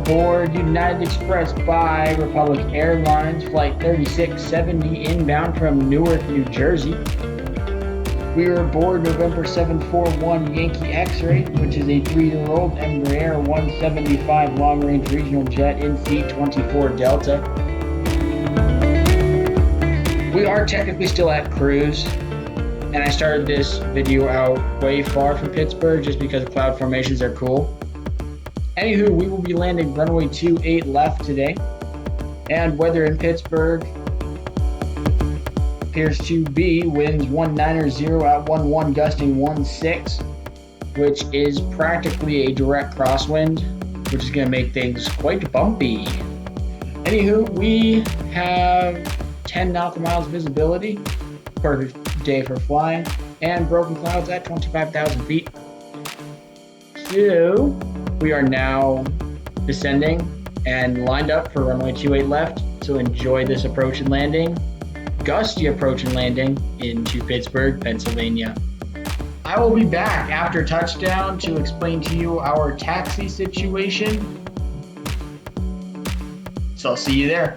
aboard United Express by Republic Airlines, Flight 3670 inbound from Newark, New Jersey. We are aboard November 741 Yankee X-Ray, which is a 3-year-old Embraer 175 long-range regional jet in C-24 Delta. We are technically still at cruise, and I started this video out way far from Pittsburgh just because cloud formations are cool. Anywho, we will be landing runway 28 left today, and weather in Pittsburgh appears to be winds 190 at 11 gusting 16, which is practically a direct crosswind, which is going to make things quite bumpy. Anywho, we have 10 nautical miles visibility, perfect day for flying, and broken clouds at 25,000 feet. So we are now descending and lined up for runway 28 left, so enjoy this approach and landing. Gusty approach and landing into Pittsburgh, Pennsylvania. I will be back after touchdown to explain to you our taxi situation. So I'll see you there.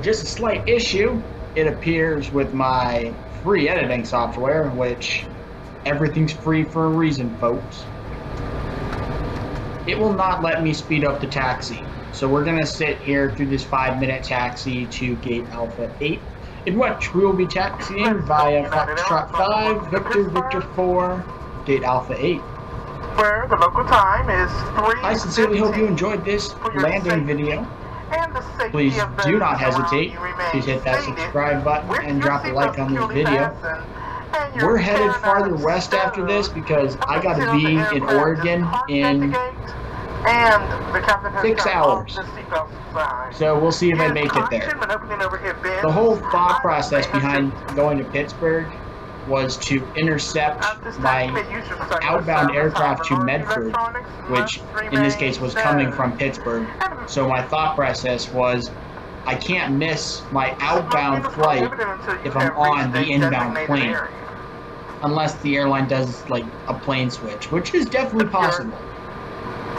Just a slight issue, it appears, with my free editing software, which everything's free for a reason, folks. It will not let me speed up the taxi. So we're going to sit here through this 5-minute taxi to gate Alpha 8, in which we will be taxiing via Foxtrot 5, Victor 4, gate Alpha 8. Where the local time is 3:15. I sincerely hope you enjoyed this landing video. Please do not hesitate to hit that subscribe button and drop a like on this video. We're headed farther west after this because I got to be in Oregon in 6 hours. So we'll see if I make it there. The whole thought process behind going to Pittsburgh was to intercept my outbound aircraft to Medford, which in this case was coming from Pittsburgh. So my thought process was, I can't miss my outbound flight if I'm on the inbound plane, unless the airline does like a plane switch, which is definitely possible.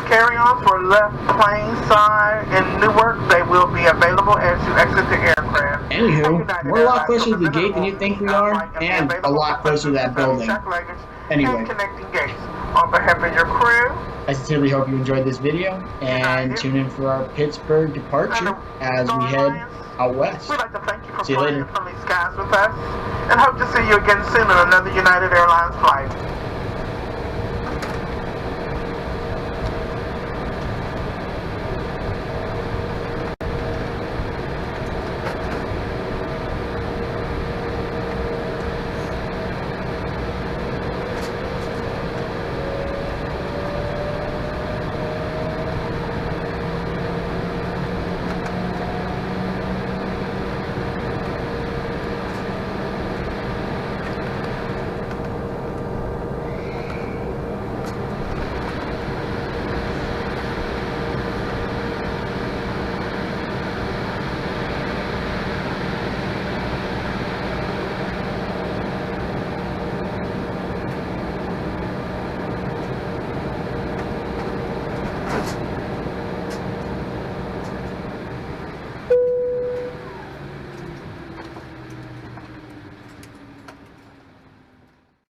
Carry-ons for left plane side in Newark, they will be available as you exit the aircraft. Anywho, we're a lot closer to the gate than you think we are, and a lot closer to that building. Anyway, on behalf of your crew, I sincerely hope you enjoyed this video, and tune in for our Pittsburgh departure as we head out west. We'd like to thank you for See you later. flying from these skies with us, and hope to see you again soon on another United Airlines flight.